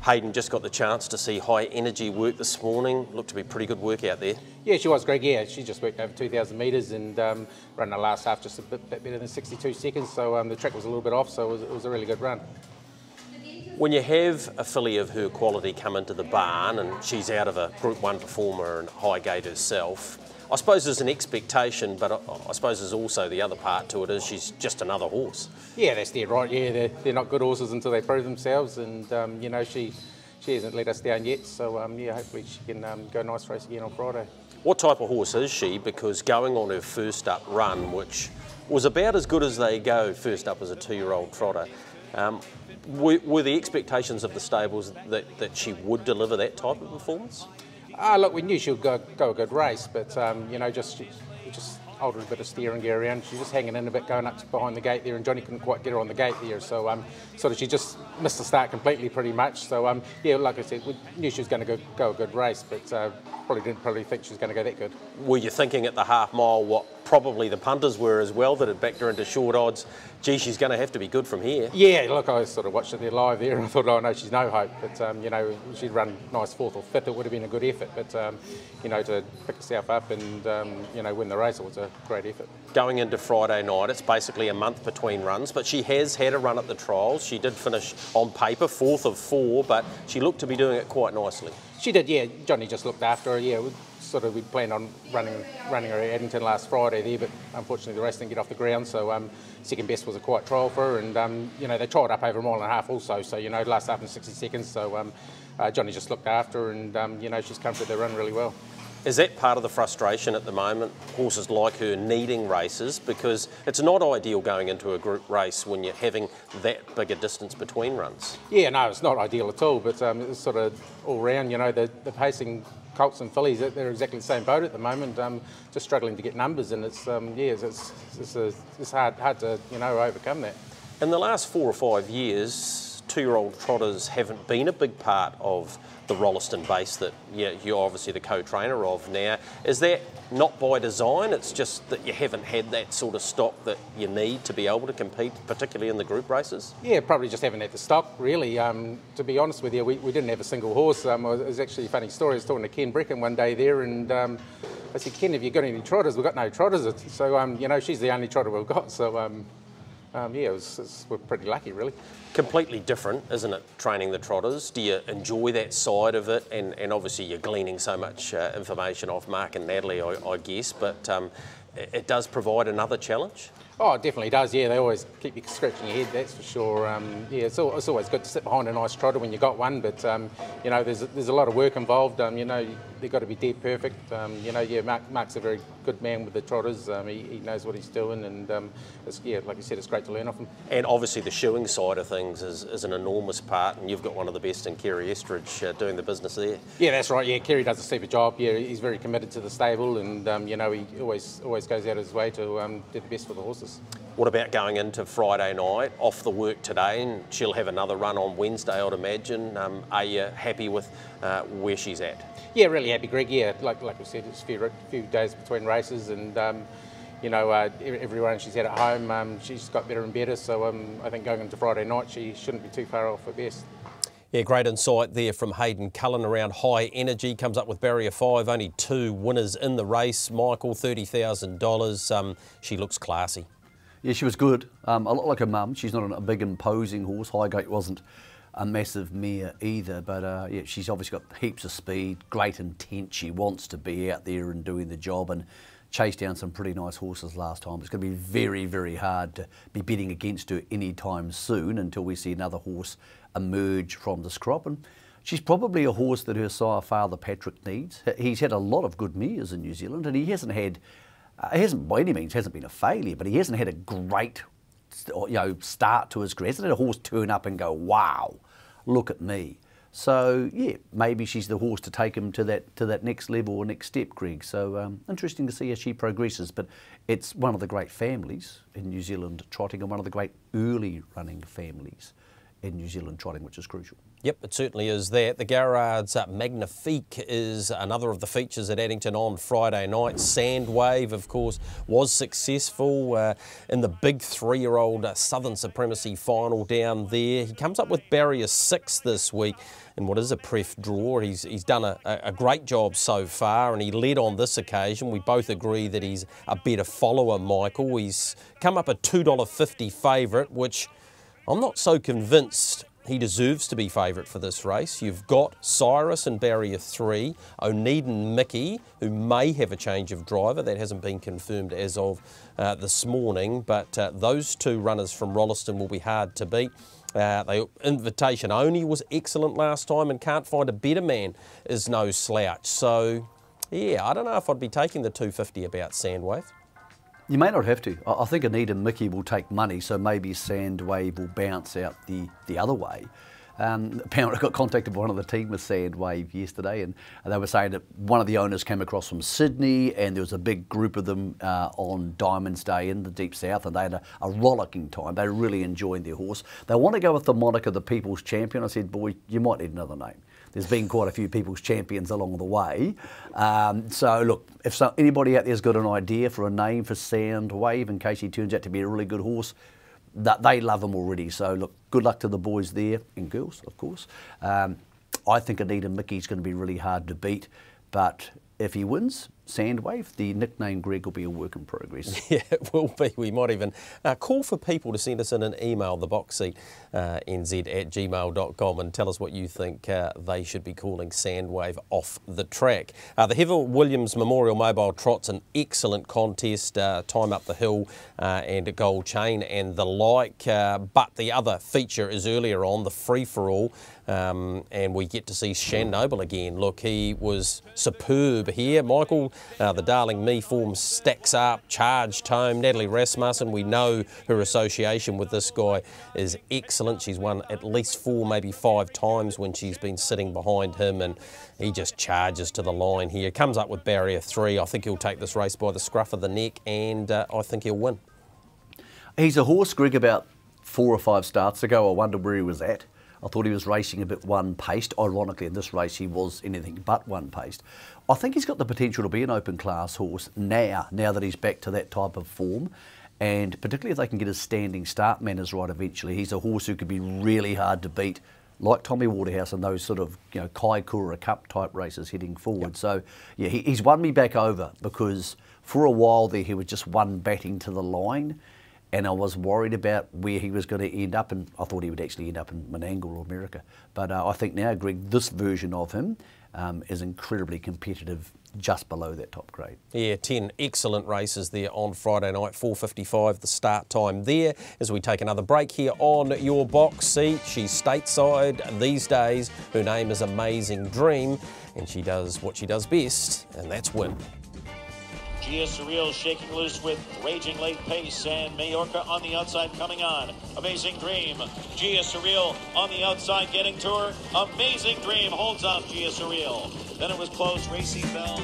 Hayden, just got the chance to see High Energy work this morning. Looked to be pretty good work out there. Yeah, she was, Greg. Yeah, she just worked over 2,000 metres and ran the last half just a bit better than 62 seconds. So the track was a little bit off, so it was a really good run. When you have a filly of her quality come into the barn and she's out of a Group 1 performer and Highgate herself, I suppose there's an expectation, but I suppose there's also the other part to it is she's just another horse. Yeah, that's dead right. Yeah, they're not good horses until they prove themselves, and you know she hasn't let us down yet. So yeah, hopefully she can go a nice race again on Friday. What type of horse is she? Because going on her first up run, which was about as good as they go first up as a 2-year-old trotter, were the expectations of the stables that she would deliver that type of performance? Look, we knew she would go a good race, but you know, just holding a bit of steering gear around. She's just hanging in a bit, going up behind the gate there, and Johnny couldn't quite get her on the gate there. So sort of she just missed the start completely, pretty much. So yeah, like I said, we knew she was going to go a good race, but probably think she was going to go that good. Were you thinking at the half mile what probably the punters were as well, that had backed her into short odds? Gee, she's going to have to be good from here. Yeah, look, I sort of watched it there live there, and I thought, oh no, she's no hope. But you know, she'd run nice 4th or 5th. It would have been a good effort. But you know, to pick herself up and you know, win the race, it was a great effort. Going into Friday night, it's basically a month between runs, but she has had a run at the trials. She did finish on paper 4th of 4, but she looked to be doing it quite nicely. She did, yeah. Johnny just looked after her. Yeah, we'd planned on running her at Addington last Friday there, but unfortunately the race didn't get off the ground. So second best was a quiet trial for her, and you know, they trialled up over a mile and a half also. So you know, last half in 60 seconds. So Johnny just looked after her, and you know, she's come through the run really well. Is that part of the frustration at the moment, horses like her needing races? Because it's not ideal going into a group race when you're having that big a distance between runs. Yeah, no, it's not ideal at all, but it's sort of all round, you know, the pacing colts and fillies, they're exactly the same boat at the moment, just struggling to get numbers, and it's yeah, it's hard to, you know, overcome that. In the last 4 or 5 years, 2-year-old trotters haven't been a big part of the Rolleston base that you're obviously the co-trainer of now. Is that not by design? It's just that you haven't had that sort of stock that you need to be able to compete, particularly in the group races? Yeah, probably just haven't had the stock, really. To be honest with you, we didn't have a single horse. It was actually a funny story. I was talking to Ken Brecken one day there, and I said, Ken, have you got any trotters? We've got no trotters. So, you know, she's the only trotter we've got. So, yeah, we're pretty lucky, really. Completely different, isn't it, training the trotters? Do you enjoy that side of it? And obviously you're gleaning so much information off Mark and Natalie, I guess, but it does provide another challenge? Oh, it definitely does, yeah. They always keep you scratching your head, that's for sure. Yeah, it's always good to sit behind a nice trotter when you got one, but, you know, there's a lot of work involved. You know, they've got to be dead perfect. You know, yeah, Mark's a very good man with the trotters. He knows what he's doing, and, yeah, like you said, it's great to learn off him. And obviously the shoeing side of things is an enormous part, and you've got one of the best in Kerry Estridge doing the business there. Yeah, that's right. Yeah, Kerry does a super job. Yeah, he's very committed to the stable, and, you know, he always goes out of his way to do the best for the horses. What about going into Friday night, off the work today, and she'll have another run on Wednesday, I'd imagine. Are you happy with where she's at? Yeah, really happy, Greg. Yeah, like we said, it's a few days between races, and you know, every run she's had at home, she's got better and better. So I think going into Friday night, she shouldn't be too far off her best. Yeah, great insight there from Hayden Cullen around High Energy. Comes up with barrier 5, only 2 winners in the race. Michael, $30,000. She looks classy. Yeah, she was good. A lot like her mum. She's not a big imposing horse. Highgate wasn't a massive mare either, but yeah, she's obviously got heaps of speed, great intent. She wants to be out there and doing the job and chased down some pretty nice horses last time. It's going to be very, very hard to be bidding against her anytime soon until we see another horse emerge from this crop. And she's probably a horse that her sire father Patrick needs. He's had a lot of good mares in New Zealand, and he hasn't by any means hasn't been a failure, but he hasn't had a great start to his career. He hasn't had a horse turn up and go, wow, look at me. So yeah, maybe she's the horse to take him to that next level or next step, Greg. So interesting to see how she progresses. But it's one of the great families in New Zealand trotting, and one of the great early running families in New Zealand trotting, which is crucial. Yep, it certainly is that. The Garrard's Magnifique is another of the features at Addington on Friday night. Sandwave, of course, was successful in the big 3-year-old Southern Supremacy final down there. He comes up with barrier 6 this week in what is a pref draw. He's done a great job so far, and he led on this occasion. We both agree that he's a better follower, Michael. He's come up a $2.50 favourite, which I'm not so convinced he deserves to be favourite for this race. You've got Cyrus in barrier 3, Oneiden Mickey, who may have a change of driver. That hasn't been confirmed as of this morning, but those 2 runners from Rolleston will be hard to beat. Invitation Only was excellent last time, and Can't Find a Better Man is no slouch. So, yeah, I don't know if I'd be taking the $2.50 about Sandwave. You may not have to. I think Oneiden Mickey will take money, so maybe Sandwave will bounce out the other way. Apparently I got contacted by one of the team with Sandwave yesterday, and they were saying that one of the owners came across from Sydney, and there was a big group of them on Diamonds Day in the Deep South, and they had a rollicking time. They really enjoyed their horse. They want to go with the moniker the People's Champion. I said, boy, you might need another name. There's been quite a few People's Champions along the way. So look, if anybody out there's got an idea for a name for Sandwave in case he turns out to be a really good horse, they love him already. So look, good luck to the boys there, and girls, of course. I think Oneiden Mickey's going to be really hard to beat, but if he wins, Sandwave, the nickname Greg, will be a work in progress. Yeah, it will be. We might even call for people to send us in an email, theboxseat@nz@gmail.com, and tell us what you think they should be calling Sandwave off the track. The Heather Williams Memorial Mobile Trot's an excellent contest, time up the hill and a gold chain and the like, but the other feature is earlier on, the free-for-all, and we get to see Shan Noble again. Look, he was superb here. Michael, the Darling Me form stacks up, charged home. Natalie Rasmussen, we know her association with this guy is excellent. She's won at least 4, maybe 5 times when she's been sitting behind him, and he just charges to the line here. Comes up with barrier 3. I think he'll take this race by the scruff of the neck, and I think he'll win. He's a horse, Greg, about 4 or 5 starts ago. I wonder where he was at. I thought he was racing a bit one-paced. Ironically, in this race, he was anything but one-paced. I think he's got the potential to be an open-class horse now that he's back to that type of form. And particularly if they can get his standing start manners right eventually, he's a horse who could be really hard to beat, like Tommy Waterhouse in those sort of, Kaikoura Cup type races heading forward. Yep. So, yeah, he's won me back over because for a while there he was just one batting to the line, and I was worried about where he was going to end up, and I thought he would actually end up in Menangle or America. But I think now, Greg, this version of him is incredibly competitive, just below that top grade. Yeah, 10 excellent races there on Friday night, 4:55 the start time there. As we take another break here on Your Box Seat, she's stateside these days. Her name is Amazing Dream, and she does what she does best, and that's win. Gia Surreal shaking loose with raging late pace, and Majorca on the outside coming on. Amazing Dream. Gia Surreal on the outside getting to her. Amazing Dream holds off Gia Surreal. Then it was close. Racy Bell.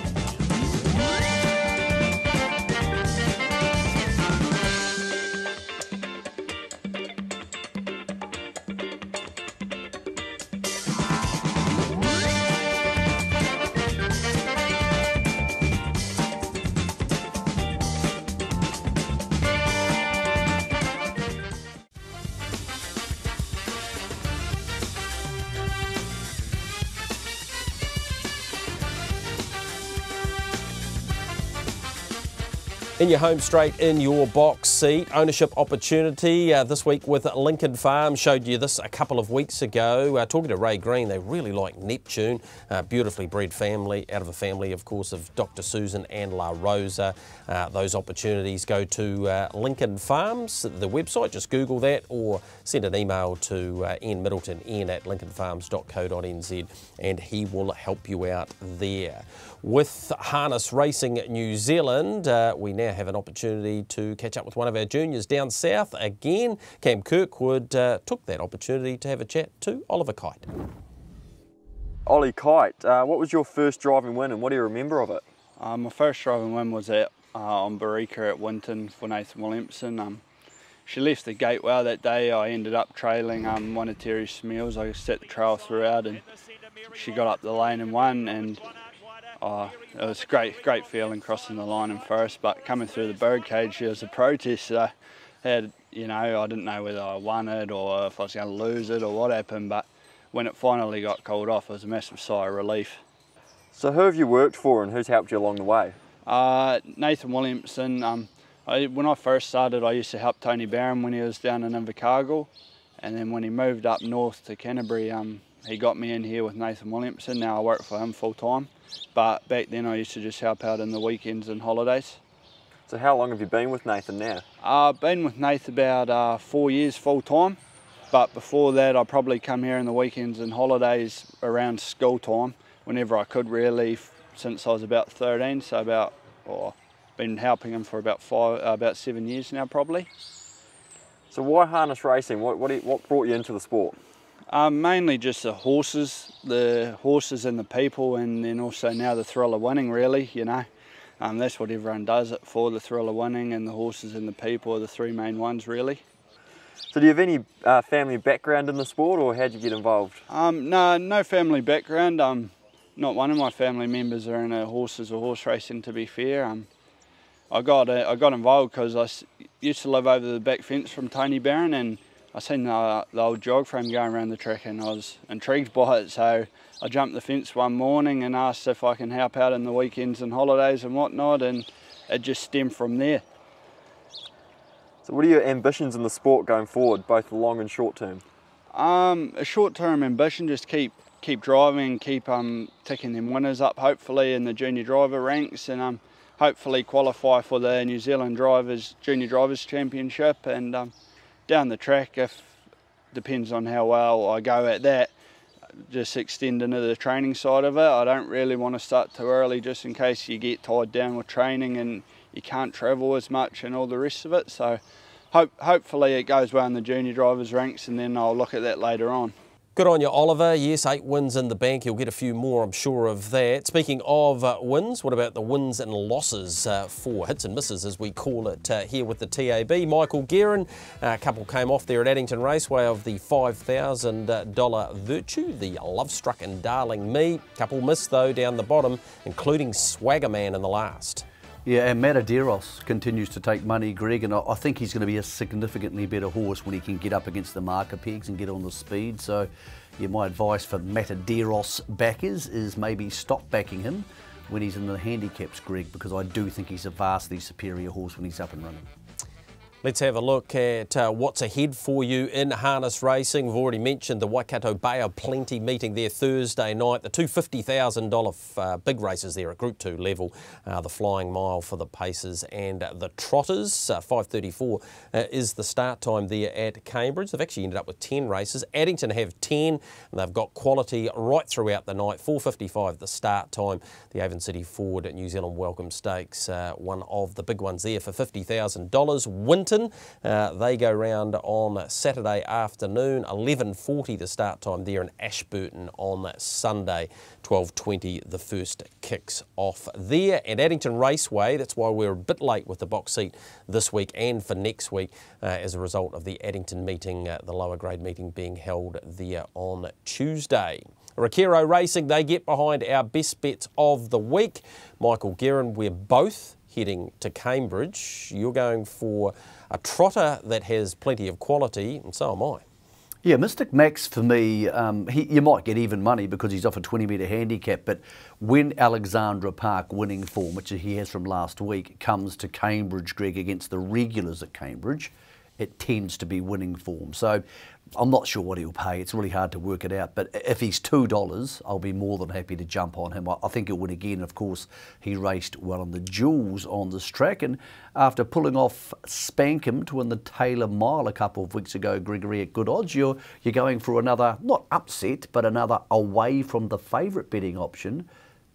In your home straight, in your box seat, ownership opportunity this week with Lincoln Farm. Showed you this a couple of weeks ago. Talking to Ray Green, they really like Neptune, beautifully bred family, out of a family, of course, of Dr. Susan and La Rosa. Those opportunities go to Lincoln Farms, the website, just Google that, or send an email to Ian Middleton, ian@lincolnfarms.co.nz, and he will help you out there. With Harness Racing New Zealand, we now have an opportunity to catch up with one of our juniors down south again. Cam Kirkwood took that opportunity to have a chat to Oliver Kite. Ollie Kite, what was your first driving win and what do you remember of it? My first driving win was on Barika at Winton for Nathan Williamson. She left the gate well that day. I ended up trailing one of Terry Smeals. I set the trail throughout and she got up the lane and won, and it was a great feeling crossing the line in first, but coming through the birdcage, there was a protest. So I didn't know whether I won it or if I was going to lose it or what happened, but when it finally got called off, it was a massive sigh of relief. So who have you worked for and who's helped you along the way? Nathan Williamson. When I first started, I used to help Tony Barron when he was down in Invercargill, and then when he moved up north to Canterbury, he got me in here with Nathan Williamson. Now I work for him full time, but back then I used to just help out in the weekends and holidays. So how long have you been with Nathan now? I've been with Nathan about 4 years full time, but before that I probably come here in the weekends and holidays around school time, whenever I could really, since I was about 13, so been helping him for about 7 years now probably. So why harness racing? What brought you into the sport? Mainly just the horses and the people, and then also now the thrill of winning, really, you know. That's what everyone does it for, the thrill of winning, and the horses and the people are the three main ones, really. So do you have any family background in the sport, or how'd you get involved? No family background. Not one of my family members are in horses or horse racing, to be fair. I got involved because I used to live over the back fence from Tony Barron, and I seen the old jog frame going around the track and I was intrigued by it, so I jumped the fence one morning and asked if I can help out in the weekends and holidays and whatnot, and it just stemmed from there. So what are your ambitions in the sport going forward, both long and short term? A short term ambition, just keep driving, keep ticking them winners up hopefully in the junior driver ranks, and hopefully qualify for the New Zealand Junior Drivers Championship, and down the track, depends on how well I go at that, just extend into the training side of it. I don't really want to start too early just in case you get tied down with training and you can't travel as much and all the rest of it. So hopefully it goes well in the junior drivers ranks, and then I'll look at that later on. Good on you, Oliver. Yes, 8 wins in the bank. You'll get a few more, I'm sure of that. Speaking of wins, what about the wins and losses for hits and misses, as we call it here with the TAB? Michael Guerin, a couple came off there at Addington Raceway of the $5,000 Virtue, the Love Struck and Darling Me. Couple missed though down the bottom, including Swaggerman in the last. Yeah, and Mataderos continues to take money, Greg, and I think he's going to be a significantly better horse when he can get up against the marker pegs and get on the speed. So, yeah, my advice for Mataderos backers is maybe stop backing him when he's in the handicaps, Greg, because I do think he's a vastly superior horse when he's up and running. Let's have a look at what's ahead for you in harness racing. We've already mentioned the Waikato Bay of Plenty meeting there Thursday night. The two $50,000 big races there at Group 2 level. The Flying Mile for the Pacers and the Trotters. 5:34 is the start time there at Cambridge. They've actually ended up with 10 races. Addington have 10, and they've got quality right throughout the night. 4:55 the start time. The Avon City Ford at New Zealand Welcome Stakes, one of the big ones there for $50,000. Winton, they go round on Saturday afternoon, 11:40 the start time there in Ashburton on Sunday, 12:20 the first kicks off there. And Addington Raceway, that's why we're a bit late with the box seat this week and for next week as a result of the Addington meeting, the lower grade meeting being held there on Tuesday. Rakiro Racing, they get behind our best bets of the week. Michael Guerin, we're both heading to Cambridge. You're going for a trotter that has plenty of quality, and so am I. Yeah, Mystic Max for me, you might get even money because he's off a 20-metre handicap, but when Alexandra Park winning form, which he has from last week, comes to Cambridge, Greg, against the regulars at Cambridge, it tends to be winning form. So I'm not sure what he'll pay. It's really hard to work it out. But if he's $2, I'll be more than happy to jump on him. I think he'll win again. Of course, he raced well on the Jewels on this track. And after pulling off Spankham to win the Taylor Mile a couple of weeks ago, Gregory, at good odds, you're going for another, not upset, but another away from the favourite betting option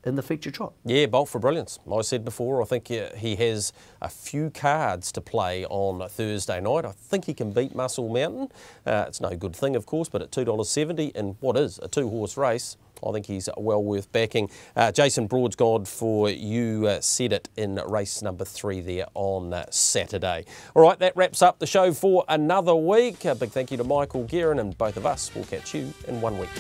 in the feature trot. Yeah, Bolt for Brilliance. I said before, I think he has a few cards to play on Thursday night. I think he can beat Muscle Mountain. It's no good thing, of course, but at $2.70 in what is a two-horse race, I think he's well worth backing. Jason Broad's gone for You Said It in race number 3 there on Saturday. All right, that wraps up the show for another week. A big thank you to Michael Guerin, and both of us will catch you in 1 week.